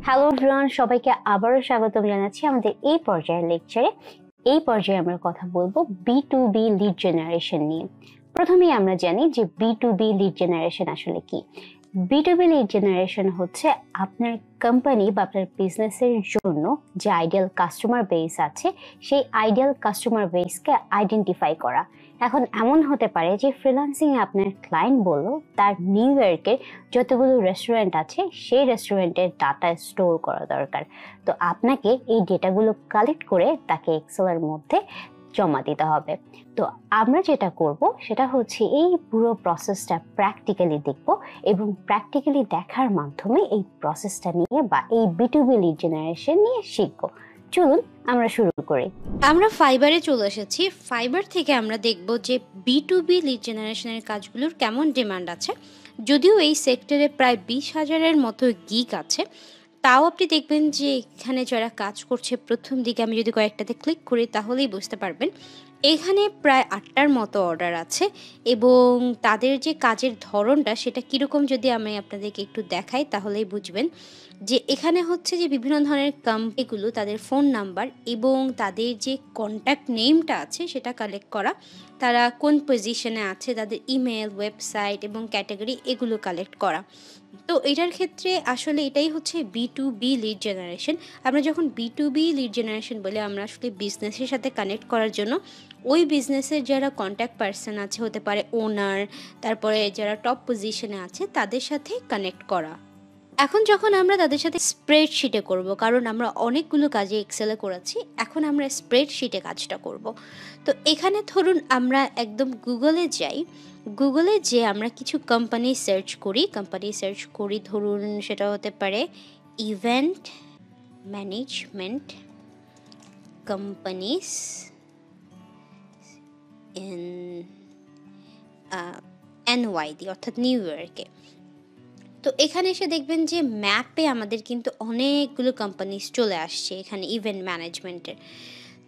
Hello everyone, সবাইকে আবারও স্বাগতম জানাচ্ছি আমাদের এই পর্যায়ের লেকচারে। এই পর্যায়ে আমরা কথা বলবো B2B লিড জেনারেশন নিয়ে। প্রথমেই আমরা জানি যে B2B লিড জেনারেশন আসলে কি। B2B লিড জেনারেশন হচ্ছে আপনার কোম্পানি বা আপনার বিজনেসের জন্য যে আইডিয়াল কাস্টমার বেস আছে, সেই আইডিয়াল কাস্টমার বেসকে আইডেন্টিফাই করা। এখন এমন হতে পারে যে ফ্রিল্যান্সিং এ আপনার ক্লায়েন্ট বলল তার নিউ ইয়র্কের যতগুলো রেস্টুরেন্ট আছে সেই রেস্টুরেন্টের ডাটা স্টোর করা দরকার। তো আপনাকে এই ডেটাগুলো কালেক্ট করে তাকে এক্সেলের মধ্যে জমা দিতে হবে। তো আমরা যেটা করব সেটা হচ্ছে এই পুরো প্রসেসটা প্র্যাকটিক্যালি দেখব এবং প্র্যাকটিক্যালি দেখার মাধ্যমে এই প্রসেসটা নিয়ে বা এই B2B লিড জেনারেশন নিয়ে শিখব। চলুন আমরা শুরু করি। আমরা ফাইবারে চলে এসেছি। ফাইবার থেকে আমরা দেখব যে B2B লিড জেনারেশনের কাজগুলোর কেমন ডিমান্ড আছে। যদিও এই সেক্টরে প্রায় 20,000-এর মতো গিগ আছে, তাও আপনি দেখবেন যে এখানে যারা কাজ করছে প্রথম দিকে আমি যদি কয়েকটাতে ক্লিক করি তাহলেই বুঝতে পারবেন এখানে প্রায় 8টার মতো অর্ডার আছে এবং তাদের যে কাজের ধরনটা সেটা কীরকম যদি আমি আপনাদেরকে একটু দেখাই তাহলেই বুঝবেন যে এখানে হচ্ছে যে বিভিন্ন ধরনের কোম্পানিগুলো তাদের ফোন নাম্বার এবং তাদের যে কন্ট্যাক্ট নেমটা আছে সেটা কালেক্ট করা, তারা কোন পজিশনে আছে, তাদের ইমেল, ওয়েবসাইট এবং ক্যাটাগরি এগুলো কালেক্ট করা। তো এটার ক্ষেত্রে আসলে এটাই হচ্ছে B2B লিড জেনারেশন। আমরা যখন B2B লিড জেনারেশন বলে আমরা আসলে বিজনেসের সাথে কানেক্ট করার জন্য ওই বিজনেসের যারা কন্ট্যাক্ট পার্সন আছে, হতে পারে ওনার, তারপরে যারা টপ পজিশনে আছে তাদের সাথে কানেক্ট করা। এখন যখন আমরা তাদের সাথে স্প্রেডশিটে করব, কারণ আমরা অনেকগুলো কাজে এক্সেলে করেছি, এখন আমরা স্প্রেডশিটে কাজটা করব। তো এখানে ধরুন আমরা একদম গুগলে যাই, গুগলে যে আমরা কিছু কোম্পানি সার্চ করি, ধরুন সেটা হতে পারে event management companies in NYD অর্থাৎ নিউ ইয়র্কে। তো এখানে এসে দেখবেন যে ম্যাপে আমাদের কিন্তু অনেকগুলো কোম্পানিজ চলে আসছে এখানে ইভেন্ট ম্যানেজমেন্টের।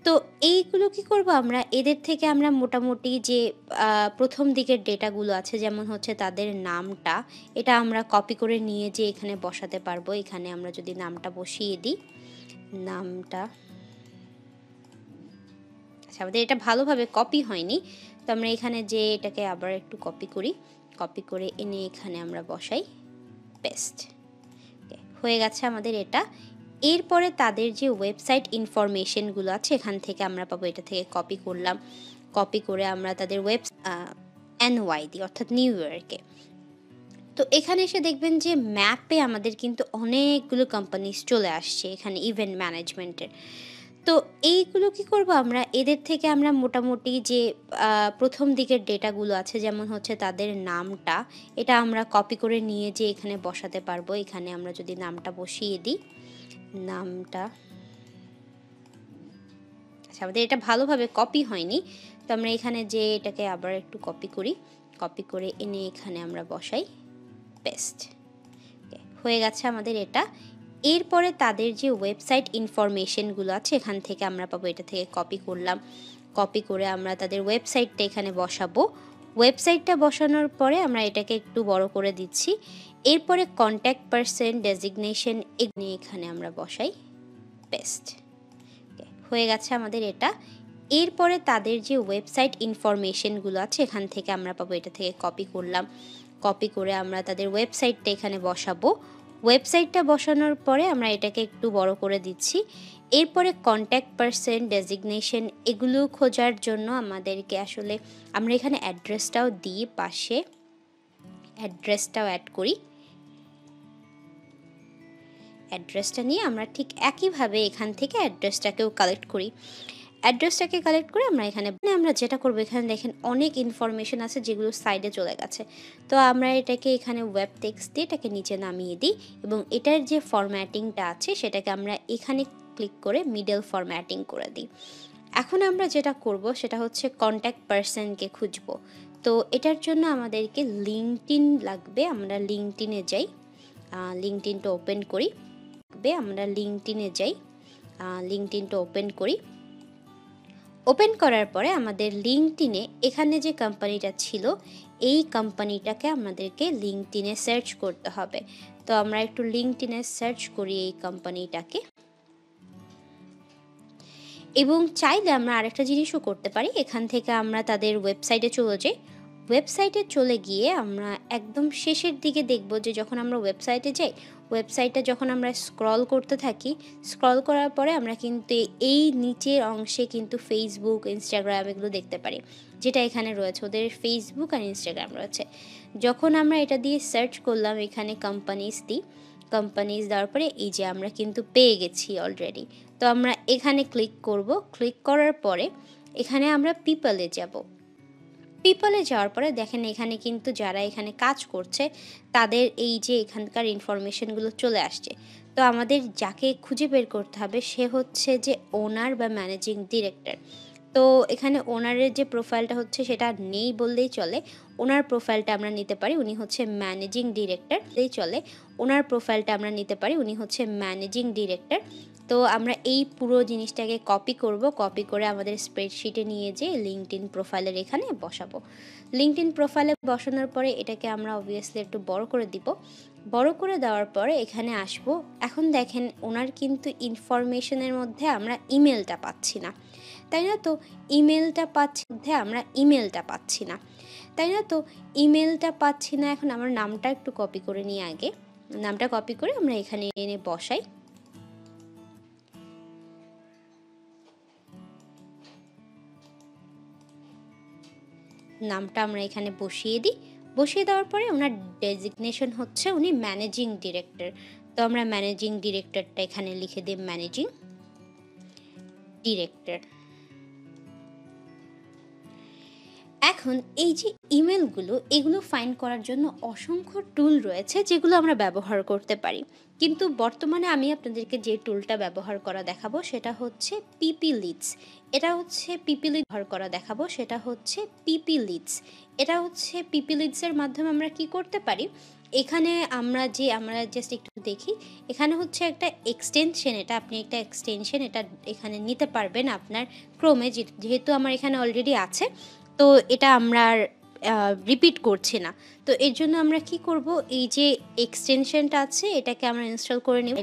তো এইগুলো কি করব, আমরা এদের থেকে আমরা মোটামুটি যে প্রথম দিকের ডেটাগুলো আছে, যেমন হচ্ছে তাদের নামটা, এটা আমরা কপি করে নিয়ে যে এখানে বসাতে পারবো। এখানে আমরা যদি নামটা বসিয়ে দিই, নামটা আচ্ছা আমাদের এটা ভালোভাবে কপি হয়নি, তো আমরা এখানে যে এটাকে আবার একটু কপি করে এনে এখানে আমরা বসাই, পেস্ট। হয়ে গেছে আমাদের এটা। এরপরে তাদের যে ওয়েবসাইট ইনফরমেশনগুলো আছে এখান থেকে আমরা পাবো, এটা থেকে কপি করলাম, কপি করে আমরা তাদের NYD অর্থাৎ নিউ ইয়র্কে। তো এখানে এসে দেখবেন যে ম্যাপে আমাদের কিন্তু অনেকগুলো কোম্পানিজ চলে আসছে এখানে ইভেন্ট ম্যানেজমেন্টের। তো এইগুলো কি করব, আমরা এদের থেকে আমরা মোটামুটি যে প্রথম দিকের ডেটাগুলো আছে, যেমন হচ্ছে তাদের নামটা, এটা আমরা কপি করে নিয়ে যে এখানে বসাতে পারবো। এখানে আমরা যদি নামটা বসিয়ে দিই, নামটা আচ্ছা আমাদের এটা ভালোভাবে কপি হয়নি, তো আমরা এখানে যে এটাকে আবার একটু কপি করে এনে এখানে আমরা বসাই, পেস্ট। হয়ে গেছে আমাদের এটা। এরপরে তাদের যে ওয়েবসাইট ইনফরমেশনগুলো আছে এখান থেকে আমরা পাবো, এটা থেকে কপি করলাম, কপি করে আমরা তাদের ওয়েবসাইটটা এখানে বসাবো। ওয়েবসাইটটা বসানোর পরে আমরা এটাকে একটু বড় করে দিচ্ছি। এরপরে কন্ট্যাক্ট পারসন ডেজিগনেশন এখানে আমরা বসাই, পেস্ট। হয়ে গেছে আমাদের এটা। এরপরে তাদের যে ওয়েবসাইট ইনফরমেশনগুলো আছে এখান থেকে আমরা পাবো, এটা থেকে কপি করলাম, কপি করে আমরা তাদের ওয়েবসাইটটা এখানে বসাবো। ওয়েবসাইটটা বসানোর পরে আমরা এটাকে একটু বড় করে দিচ্ছি। এরপরে কন্ট্যাক্ট পারসন ডেজিগনেশন এগুলো খোঁজার জন্য আমাদেরকে আসলে আমরা এখানে অ্যাড্রেসটাও দিই, পাশে অ্যাড্রেসটাও অ্যাড করি। অ্যাড্রেসটা নিয়ে আমরা ঠিক একইভাবে এখান থেকে অ্যাড্রেসটাকেও কালেক্ট করি। অ্যাড্রেসটাকে কালেক্ট করে আমরা এখানে আমরা যেটা করবো, এখানে দেখেন অনেক ইনফরমেশন আছে যেগুলো সাইডে চলে গেছে। তো আমরা এটাকে এখানে ওয়েব টেক্সট দিয়ে এটাকে নিচে নামিয়ে দিই এবং এটার যে ফরম্যাটিংটা আছে সেটাকে আমরা এখানে ক্লিক করে মিডল ফরম্যাটিং করে দিই। এখন আমরা যেটা করব সেটা হচ্ছে কন্ট্যাক্ট পারসনকে খুঁজবো। তো এটার জন্য আমাদেরকে লিঙ্কডইন লাগবে। আমরা লিঙ্কডইনে যাই, লিঙ্কডইনটা ওপেন করি, আমরা লিঙ্কডইনটা ওপেন করার পরে আমাদের লিঙ্কডইনে এখানে যে কোম্পানিটা ছিল এই কোম্পানিটাকে আমাদেরকে লিঙ্কডইনে সার্চ করতে হবে। তো আমরা একটু লিঙ্কডইনে সার্চ করি এই কোম্পানিটাকে। এবং চাইলে আমরা আরেকটা জিনিসও করতে পারি, এখান থেকে আমরা তাদের ওয়েবসাইটে চলে যাই। ওয়েবসাইটে চলে গিয়ে আমরা একদম শেষের দিকে দেখব যে যখন আমরা ওয়েবসাইটে যাই, ওয়েবসাইটটা যখন আমরা স্ক্রল করতে থাকি, স্ক্রল করার পরে আমরা কিন্তু এই নিচের অংশে কিন্তু ফেসবুক, ইনস্টাগ্রাম এগুলো দেখতে পারি, যেটা এখানে রয়েছে, ওদের ফেসবুক আর ইনস্টাগ্রাম রয়েছে। যখন আমরা এটা দিয়ে সার্চ করলাম, এখানে কোম্পানিজ দেওয়ার পরে এই যে আমরা কিন্তু পেয়ে গেছি অলরেডি। তো আমরা এখানে ক্লিক করব। ক্লিক করার পরে এখানে আমরা পিপলে যাব। পিপলে যাওয়ার পরে দেখেন এখানে কিন্তু যারা এখানে কাজ করছে তাদের এই যে এখানকার ইনফরমেশনগুলো চলে আসছে। তো আমাদের যাকে খুঁজে বের করতে হবে সে হচ্ছে যে ওনার বা ম্যানেজিং ডিরেক্টর। তো এখানে ওনারের যে প্রোফাইলটা হচ্ছে সেটা নেই বললেই চলে, ওনার প্রোফাইলটা আমরা নিতে পারি, উনি হচ্ছে ম্যানেজিং ডিরেক্টর চলে, ওনার প্রোফাইলটা আমরা নিতে পারি, উনি হচ্ছে ম্যানেজিং ডিরেক্টর। তো আমরা এই পুরো জিনিসটাকে কপি করব, কপি করে আমাদের স্প্রেডশিটে নিয়ে যেয়ে লিঙ্কডইন প্রোফাইলের এখানে বসাবো। লিঙ্কডইন প্রোফাইলে বসানোর পরে এটাকে আমরা অবভিয়াসলি একটু বড় করে দিব। বড় করে দেওয়ার পরে এখানে আসবো। এখন দেখেন ওনার কিন্তু ইনফরমেশনের মধ্যে আমরা ইমেলটা পাচ্ছি না, তাই না? তো ইমেলটা পাচ্ছি না, তাই না? তো ইমেলটা পাচ্ছি না। এখন আমার নামটা একটু কপি করে নিয়ে আগে নামটা কপি করে আমরা এখানে এনে বসাই। নামটা আমরা এখানে বসিয়ে দিই। বসিয়ে দেওয়ার পরে ওনার ডেজিগনেশন হচ্ছে উনি ম্যানেজিং ডিরেক্টর। তো আমরা ম্যানেজিং ডিরেক্টরটা এখানে লিখে দিই, ম্যানেজিং ডিরেক্টর। এখন এই যে ইমেলগুলো, এগুলো ফাইন্ড করার জন্য অসংখ্য টুল রয়েছে যেগুলো আমরা ব্যবহার করতে পারি, কিন্তু বর্তমানে আমি আপনাদেরকে যে টুলটা ব্যবহার করা দেখাবো সেটা হচ্ছে পিপি লিডস। এটা হচ্ছে পিপি লিডসের মাধ্যমে আমরা কি করতে পারি, এখানে আমরা জাস্ট একটু দেখি। এখানে হচ্ছে একটা এক্সটেনশন, এটা এখানে নিতে পারবেন আপনার ক্রোমে, যেহেতু আমার এখানে অলরেডি আছে, তো এটা আমরা রিপিট করছি না। তো এর জন্য আমরা কি করব, এই যে এক্সটেনশনটা আছে এটাকে আমরা ইনস্টল করে নিব।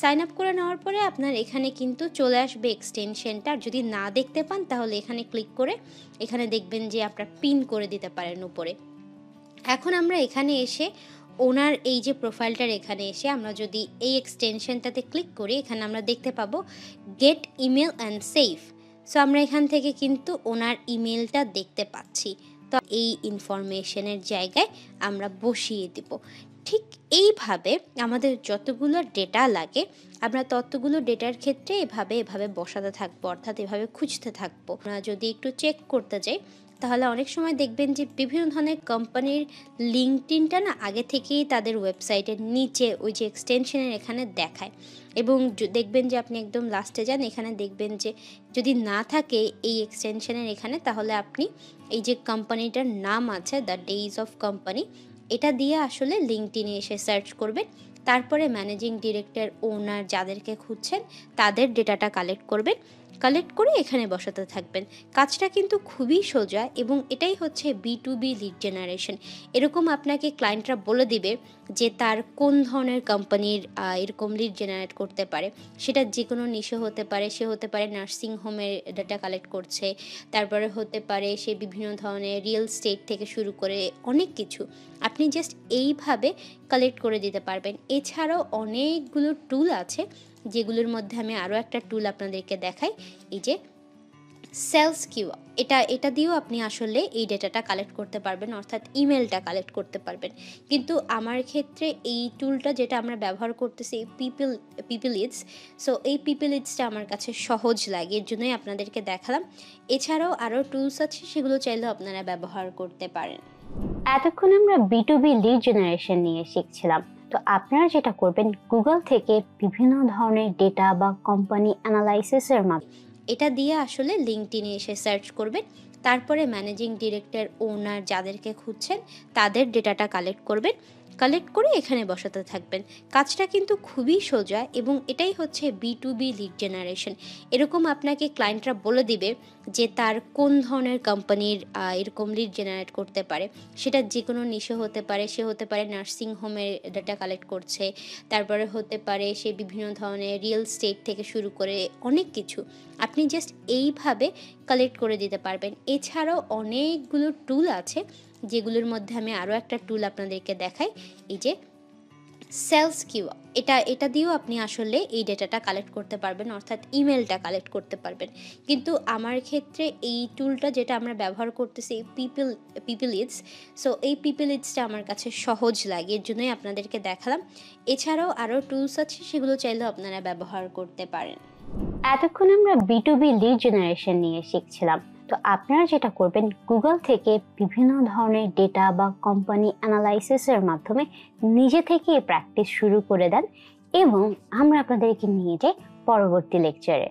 সাইন আপ করে নেওয়ার পরে আপনার এখানে কিন্তু চলে আসবে এক্সটেনশনটা। যদি না দেখতে পান তাহলে এখানে ক্লিক করে এখানে দেখবেন যে আপনার পিন করে দিতে পারেন উপরে। এখন আমরা এখানে এসে ওনার এই যে প্রোফাইলটার এখানে এসে আমরা যদি এই এক্সটেনশনটাতে ক্লিক করি, এখানে আমরা দেখতে পাবো get email and save. So আমরা এখান থেকে কিন্তু ওনার ইমেলটা দেখতে পাচ্ছি। তো এই ইনফরমেশনের জায়গায় আমরা বসিয়ে দিব। ঠিক এইভাবে আমাদের যতগুলো ডেটা লাগে আমরা ততগুলো ডেটার ক্ষেত্রে এভাবে বসাতে থাকবো, অর্থাৎ এভাবে খুঁজতে থাকবো। আমরা যদি একটু চেক করতে যাই তাহলে অনেক সময় দেখবেন যে বিভিন্ন ধরনের কোম্পানির লিঙ্কডইনটা না আগে থেকেই তাদের ওয়েবসাইটের নিচে ওই যে এক্সটেনশনের এখানে দেখায়, এবং দেখবেন যে আপনি একদম লাস্টে যান, এখানে দেখবেন যে যদি না থাকে এই এক্সটেনশনের এখানে, তাহলে আপনি এই যে কোম্পানিটার নাম আছে দ্য ডেইজ অফ কোম্পানি, এটা দিয়ে আসলে লিঙ্কডইনে এসে সার্চ করবেন। তারপরে ম্যানেজিং ডিরেক্টর, ওনার যাদেরকে খুঁজছেন তাদের ডেটাটা কালেক্ট করে এখানে বসাতে থাকবেন। কাজটা কিন্তু খুবই সোজা, এবং এটাই হচ্ছে B2B লিড জেনারেশন। এরকম আপনাকে ক্লায়েন্টরা বলে দিবে যে তার কোন ধরনের কোম্পানির এরকম লিড জেনারেট করতে পারে। সেটা যে কোনো নিশে হতে পারে, সে হতে পারে নার্সিং হোমের ডাটা কালেক্ট করছে, তারপরে হতে পারে সে বিভিন্ন ধরনের রিয়েল এস্টেট থেকে শুরু করে অনেক কিছু আপনি জাস্ট এইভাবে কালেক্ট করে দিতে পারবেন। এছাড়াও অনেকগুলো টুল আছে, যেগুলোর মধ্যে আমি আরও একটা টুল আপনাদেরকে দেখাই, এই যে সেলস কিউ। এটা দিয়েও আপনি আসলে এই ডেটাটা কালেক্ট করতে পারবেন, অর্থাৎ ইমেলটা কালেক্ট করতে পারবেন। কিন্তু আমার ক্ষেত্রে এই টুলটা যেটা আমরা ব্যবহার করতেছি পিপি লিডস, সো এই পিপি লিডসটা আমার কাছে সহজ লাগে, এর জন্যই আপনাদেরকে দেখালাম। এছাড়াও আরও টুলস আছে, সেগুলো চাইলেও আপনারা ব্যবহার করতে পারেন। এতক্ষণ আমরা B2B লিড জেনারেশন নিয়ে শিখছিলাম। তো আপনারা যেটা করবেন, গুগল থেকে বিভিন্ন ধরনের ডেটা বা কোম্পানি অ্যানালাইসিসের মাধ্যমে এটা দিয়ে আসলে লিঙ্কডইনে এসে সার্চ করবেন। তারপরে ম্যানেজিং ডিরেক্টর, ওনার যাদেরকে খুঁজছেন তাদের ডেটাটা কালেক্ট করবেন। কালেক্ট করে এখানে বসাতে থাকবেন। কাজটা কিন্তু খুবই সোজা এবং এটাই হচ্ছে B2B লিড জেনারেশন। এরকম আপনাকে ক্লায়েন্টরা বলে দিবে যে তার কোন ধরনের কোম্পানির এরকম লিড জেনারেট করতে পারে। সেটা যে কোনো নিশে হতে পারে, সে হতে পারে নার্সিং হোমের ডাটা কালেক্ট করছে, তারপরে হতে পারে সে বিভিন্ন ধরনের রিয়েল এস্টেট থেকে শুরু করে অনেক কিছু। আপনি জাস্ট এইভাবে কালেক্ট করে দিতে পারবেন। এছাড়াও অনেকগুলো টুল আছে, যেগুলোর মধ্যে আমি আরও একটা টুল আপনাদেরকে দেখাই। এই যে সেলস কিউ, এটা দিয়েও আপনি আসলে এই ডেটাটা কালেক্ট করতে পারবেন, অর্থাৎ ইমেলটা কালেক্ট করতে পারবেন। কিন্তু আমার ক্ষেত্রে এই টুলটা যেটা আমরা ব্যবহার করতেছি পিপলিডস, সো এই পিপলিডসটা আমার কাছে সহজ লাগে, এর জন্যই আপনাদেরকে দেখালাম। এছাড়াও আরও টুলস আছে, সেগুলো চাইলেও আপনারা ব্যবহার করতে পারেন। এতক্ষণ আমরা B2B লিড জেনারেশন নিয়ে শিখছিলাম। তো আপনারা যেটা করবেন, গুগল থেকে বিভিন্ন ধরনের ডেটা বা কোম্পানি অ্যানালাইসিসের মাধ্যমে নিজে থেকে প্র্যাকটিস শুরু করে দেন এবং আমরা আপনাদেরকে নিয়ে যাই পরবর্তী লেকচারে।